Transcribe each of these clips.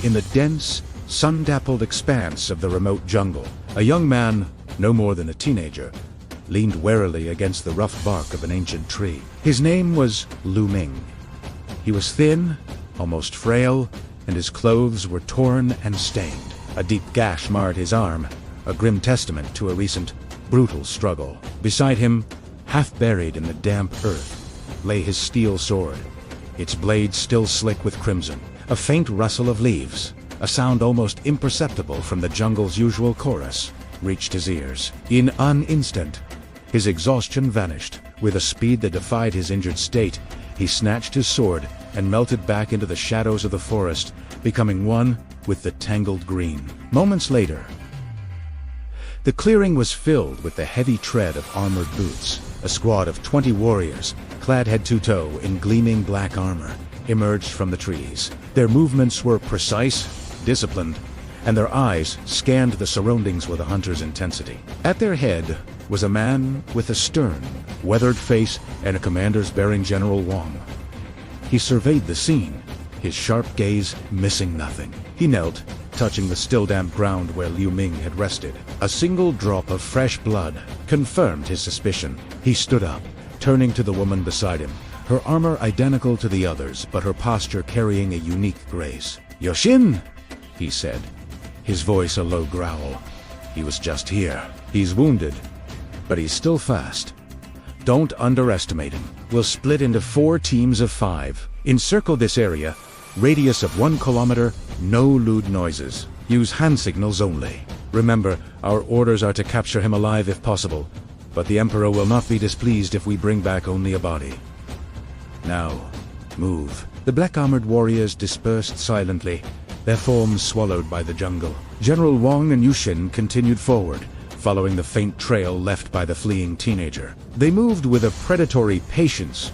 In the dense, sun-dappled expanse of the remote jungle, a young man, no more than a teenager, leaned warily against the rough bark of an ancient tree. His name was Lu Ming. He was thin, almost frail, and his clothes were torn and stained. A deep gash marred his arm, a grim testament to a recent, brutal struggle. Beside him, half buried in the damp earth, lay his steel sword, its blade still slick with crimson. A faint rustle of leaves, a sound almost imperceptible from the jungle's usual chorus, reached his ears. In an instant, his exhaustion vanished. With a speed that defied his injured state, he snatched his sword and melted back into the shadows of the forest, becoming one with the tangled green. Moments later, the clearing was filled with the heavy tread of armored boots. A squad of 20 warriors, clad head to toe in gleaming black armor, emerged from the trees. Their movements were precise, disciplined, and their eyes scanned the surroundings with a hunter's intensity. At their head was a man with a stern, weathered face and a commander's bearing. General Wang. He surveyed the scene, his sharp gaze missing nothing. He knelt, touching the still damp ground where Lu Ming had rested. A single drop of fresh blood confirmed his suspicion. He stood up, turning to the woman beside him, her armor identical to the others, but her posture carrying a unique grace. "Yushin," he said, his voice a low growl. "He was just here. He's wounded, but he's still fast. Don't underestimate him. We'll split into 4 teams of 5. Encircle this area, radius of 1 kilometer, no lewd noises. Use hand signals only. Remember, our orders are to capture him alive if possible, but the Emperor will not be displeased if we bring back only a body. Now, move." The black-armored warriors dispersed silently, their forms swallowed by the jungle. General Wang and Yushin continued forward, following the faint trail left by the fleeing teenager. They moved with a predatory patience,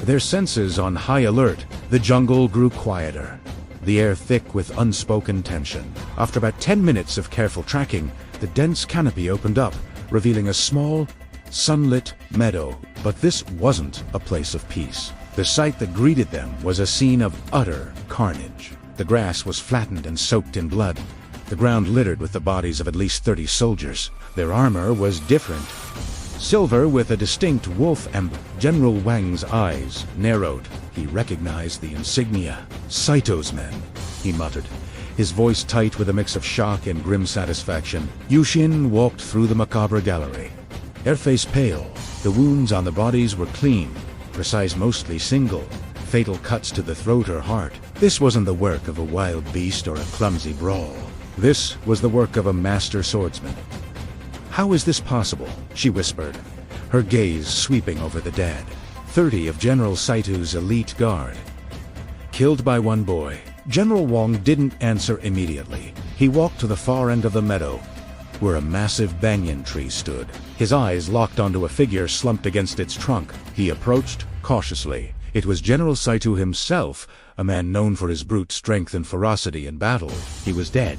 their senses on high alert. The jungle grew quieter, the air thick with unspoken tension. After about 10 minutes of careful tracking, the dense canopy opened up, revealing a small, sunlit meadow. But this wasn't a place of peace. The sight that greeted them was a scene of utter carnage. The grass was flattened and soaked in blood, the ground littered with the bodies of at least 30 soldiers. Their armor was different, silver with a distinct wolf emblem. General Wang's eyes narrowed. He recognized the insignia. "Saito's men," he muttered, his voice tight with a mix of shock and grim satisfaction. Yushin walked through the macabre gallery, her face pale. The wounds on the bodies were clean, precise, mostly single, fatal cuts to the throat or heart. This wasn't the work of a wild beast or a clumsy brawl. This was the work of a master swordsman. "How is this possible?" she whispered, her gaze sweeping over the dead. 30 of General Saito's elite guard, killed by one boy. General Wang didn't answer immediately. He walked to the far end of the meadow, where a massive banyan tree stood. His eyes locked onto a figure slumped against its trunk. He approached cautiously. It was General Saito himself, a man known for his brute strength and ferocity in battle. He was dead,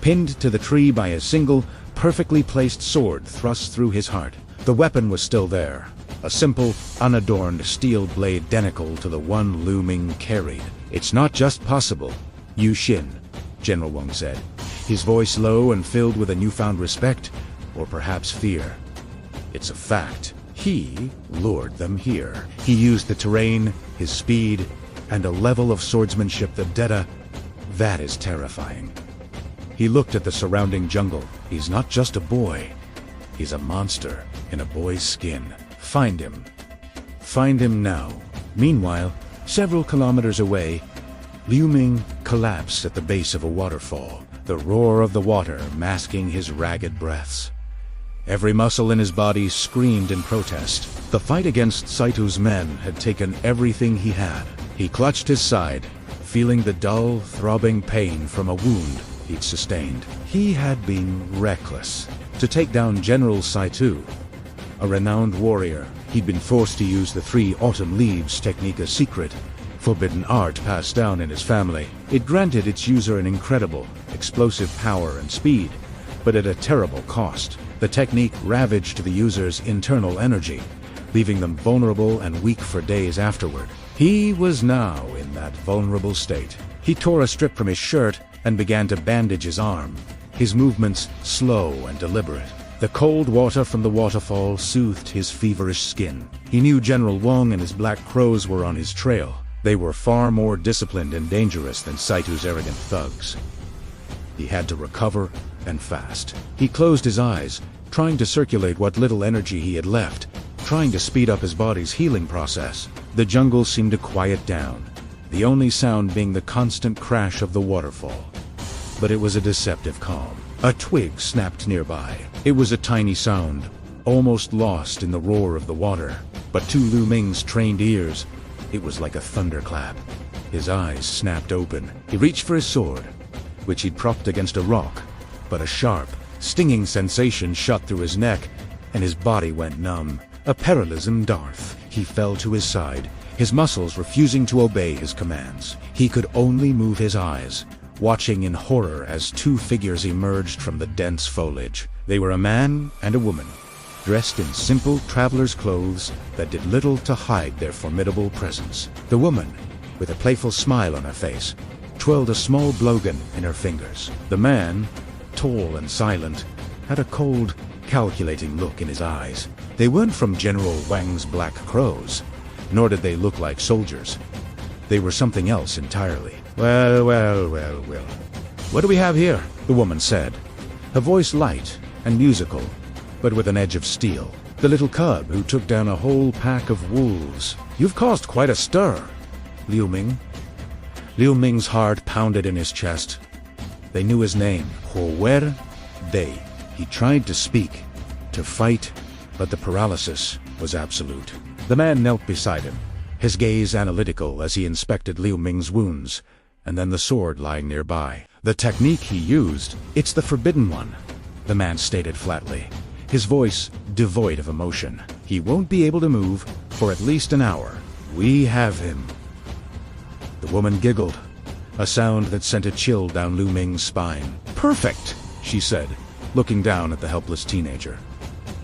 pinned to the tree by a single, perfectly placed sword thrust through his heart. The weapon was still there, a simple, unadorned steel blade identical to the one Lu Ming carried. "It's not just possible, Yushin," General Wang said, his voice low and filled with a newfound respect, or perhaps fear. "It's a fact. He lured them here. He used the terrain, his speed, and a level of swordsmanship that is terrifying." He looked at the surrounding jungle. "He's not just a boy. He's a monster in a boy's skin. Find him. Find him now." Meanwhile, several kilometers away, Lu Ming collapsed at the base of a waterfall, the roar of the water masking his ragged breaths. Every muscle in his body screamed in protest. The fight against Saito's men had taken everything he had. He clutched his side, feeling the dull, throbbing pain from a wound he'd sustained. He had been reckless. To take down General Saito, a renowned warrior, he'd been forced to use the 3 autumn leaves technique, a secret, forbidden art passed down in his family. It granted its user an incredible, explosive power and speed, but at a terrible cost. The technique ravaged the user's internal energy, leaving them vulnerable and weak for days afterward. He was now in that vulnerable state. He tore a strip from his shirt and began to bandage his arm, his movements slow and deliberate. The cold water from the waterfall soothed his feverish skin. He knew General Wong and his Black Crows were on his trail. They were far more disciplined and dangerous than Saito's arrogant thugs. He had to recover, and fast. He closed his eyes, trying to circulate what little energy he had left, trying to speed up his body's healing process. The jungle seemed to quiet down, the only sound being the constant crash of the waterfall. But it was a deceptive calm. A twig snapped nearby. It was a tiny sound, almost lost in the roar of the water. But to Lu Ming's trained ears, it was like a thunderclap. His eyes snapped open. He reached for his sword, which he'd propped against a rock, but a sharp, stinging sensation shot through his neck, and his body went numb. A paralysm Darth. He fell to his side, his muscles refusing to obey his commands. He could only move his eyes, watching in horror as two figures emerged from the dense foliage. They were a man and a woman, dressed in simple traveler's clothes that did little to hide their formidable presence. The woman, with a playful smile on her face, twirled a small blogan in her fingers. The man, tall and silent, had a cold, calculating look in his eyes. They weren't from General Wang's Black Crows, nor did they look like soldiers. They were something else entirely. Well. What do we have here? The woman said, her voice light and musical, but with an edge of steel. The little cub who took down a whole pack of wolves. You've caused quite a stir, Liu Ming. Liu Ming's heart pounded in his chest. They knew his name, Huower Dai. He tried to speak, to fight, but the paralysis was absolute. The man knelt beside him, his gaze analytical as he inspected Liu Ming's wounds, and then the sword lying nearby. The technique he used, it's the forbidden one, the man stated flatly, his voice devoid of emotion. He won't be able to move for at least an hour. We have him. The woman giggled, a sound that sent a chill down Liu Ming's spine. Perfect, she said, looking down at the helpless teenager.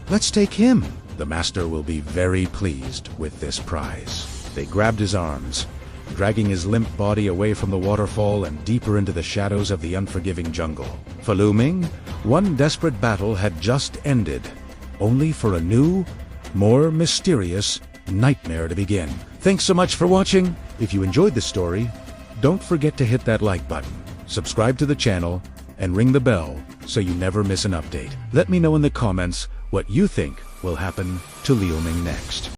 Let's take him. The master will be very pleased with this prize. They grabbed his arms, dragging his limp body away from the waterfall and deeper into the shadows of the unforgiving jungle. For Liu Ming, one desperate battle had just ended, only for a new, more mysterious nightmare to begin. Thanks so much for watching. If you enjoyed the story, don't forget to hit that like button, subscribe to the channel, and ring the bell so you never miss an update. Let me know in the comments what you think will happen to Liu Ming next.